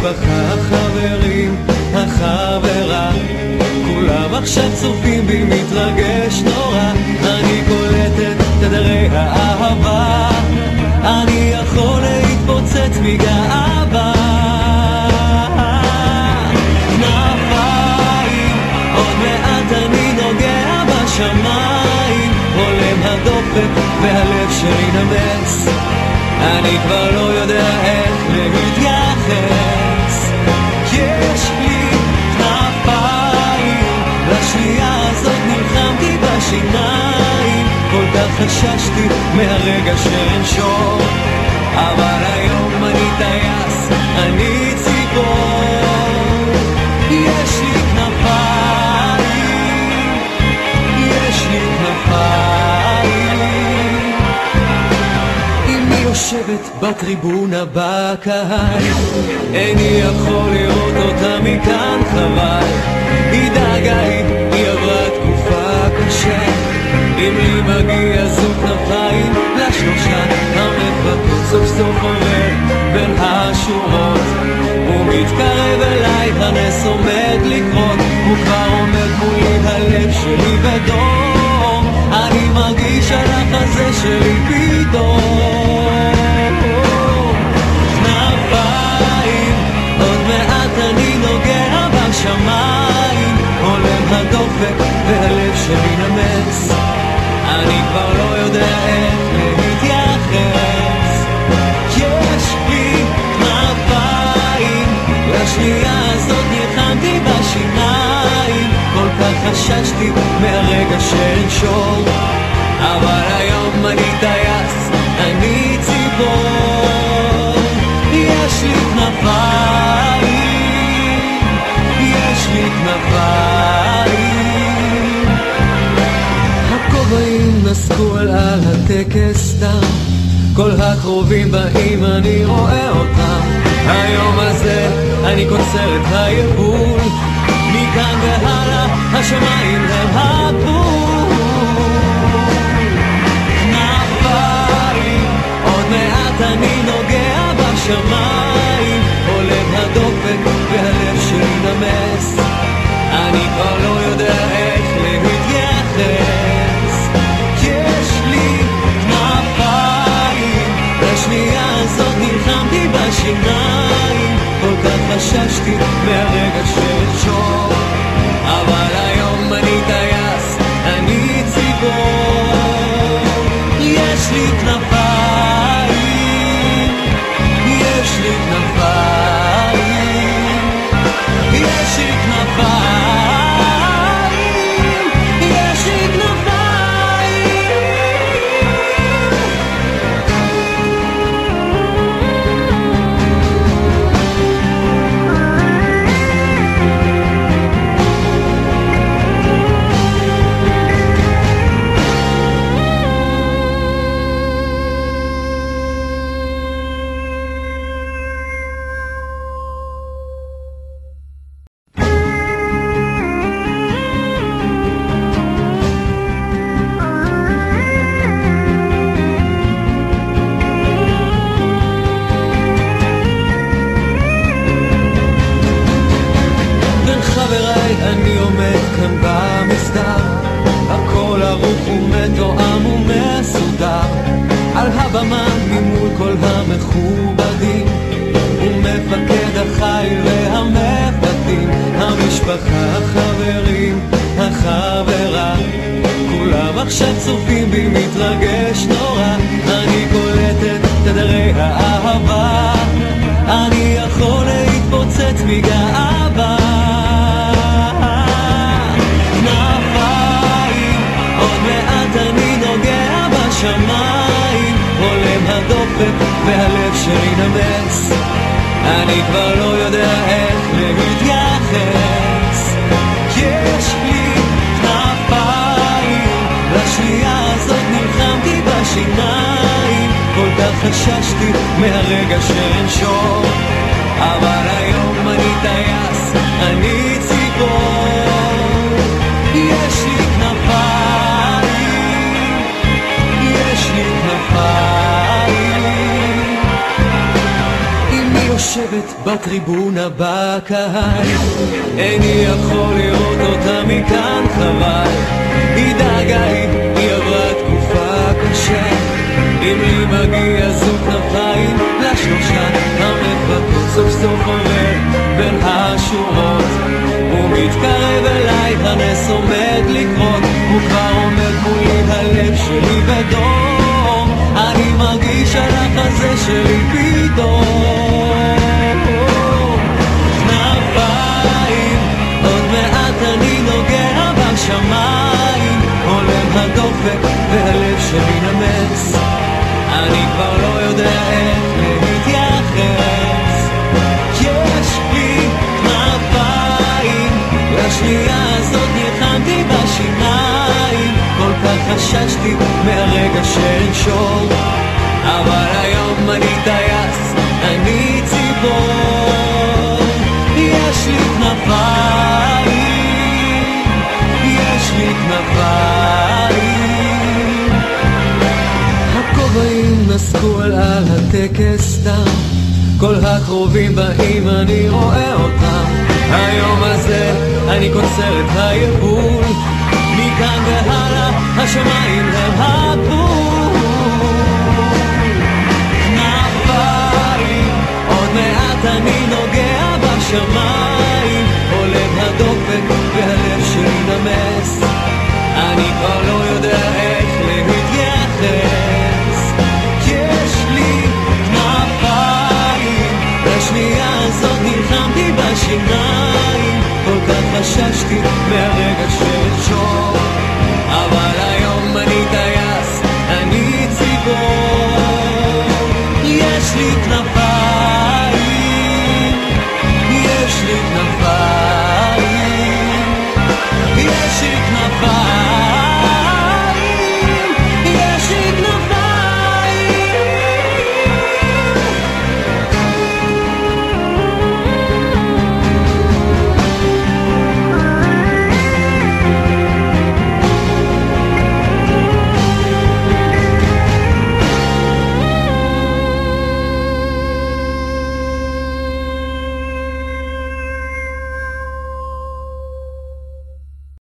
המשפחה, החברים, החברה, כולם עכשיו צופים בי, מתרגש נורא. אני קולטת תדרי האהבה, אני יכול להתפוצץ מגאווה. כנפיים, עוד מעט אני נוגע בשמיים, עולם הדופק והלב שלי נמס, אני כבר לא יודע איך להתייחס. יש לי כנפיים, לשנייה הזאת נלחמתי בשיניים, כל כך חששתי מהרגע שאנשור, אבל היום אני טייס, אני ציפור. יש לי כנפיים, יש לי כנפיים. אמי יושבת בטריבונה בקהל, איני יכול לראות אותה מכאן, חבל. היא דאגה, היא עברה תקופה קשה, אם לי מגיע זוג כנפיים לשלושה. המחבקות סוף סוף עובר בין השורות, הוא מתקרב אליי, הנס עומד לקרות, הוא כבר עומד מולי, הלב שלי בדום, אני מרגיש על החזה שלי פתאום. כנפיים, עוד מעט אני נוגע בשמיים, עולם הדופק והלב שלי נמס, אני כבר לא יודע איך להתייחס. יש לי כנפיים, לשנייה הזאת נלחמתי בשיניים, כל כך חששתי מהרגע שאנשור, אבל היום אני טייס, אני ציפור. יש לי כנפיים, יש לי כנפיים. הכובעים נסקו על הטקס סתם, כל הקרובים באים אני רואה אותם, היום הזה אני קוצר את היבול, מכאן והלאה השמיים הם הגבול. כנפיים, עוד מעט אני נוגע בשמיים, עולה הדופק והלב שלי נמס, אני כבר לא יודע איך להתייחס. יש לי כנפיים, לשנייה הזאת נלחמתי בשיניים, כל כך חששתי מהרגע שאנשור, אבל היום אני טייס, אני ציפור. יש לי כנפיים, יש לי כנפיים, יש לי כנפיים, יש לי אני עומד כאן במסדר, הכל ערוך ומתואם ומסודר, על הבמה ממול כל המכובדים, ומפקד החיל והמפקדים, המשפחה, החברים, החברה, כולם עכשיו צופים בי, מתרגש נורא. אני קולטת תדרי האהבה, אני יכול להתפוצץ מגאווה. בשמיים, עולם הדופק והלב שלי נמס, אני כבר לא יודע איך להתייחס. יש לי כנפיים, לשנייה הזאת נלחמתי בשיניים, כל כך חששתי מהרגע שאנשור, אבל היום אני טייס, אני ציפור. יש לי כנפיים, יש לי כנפיים. אמי יושבת בטריבונה בקהל, איני יכול לראות אותה מכאן חבל. היא דאגה לי, היא עברה תקופה קשה, אם לי מגיע זוג כנפיים לשלושה, המחבקות סוף סוף עובר בין השורות, הוא מתקרב אליי, הנס עומד לקרות, הוא כבר עומד מולי, הלב שלי בדום, אני מרגיש על החזה שלי פתאום כנפיים, עוד מעט אני נוגע בשמיים, עולם הדופק והלב שלי נמס, אני כבר לא יודע איך להתייחס. יש לי כנפיים, לשנייה הזאת נלחמתי בשיניים, כל כך חששתי מהרגע שנשור, אבל היום אני טייס, אני ציפור. יש לי כנפיים, יש לי כנפיים. הכובעים נסקו על הטקס סתם, כל הקרובים באים אני רואה אותם, היום הזה אני קוצר את היבול, מכאן והלאה השמיים הם הגבול. כנפיים, עוד מעט אני נוגע בשמיים, עולה הדופק והלב שלי נמס, אני כבר לא יודע איך להתייחס. יש לי כנפיים, לשנייה הזאת נלחמתי בשיניים, כל כך חששתי מהרגע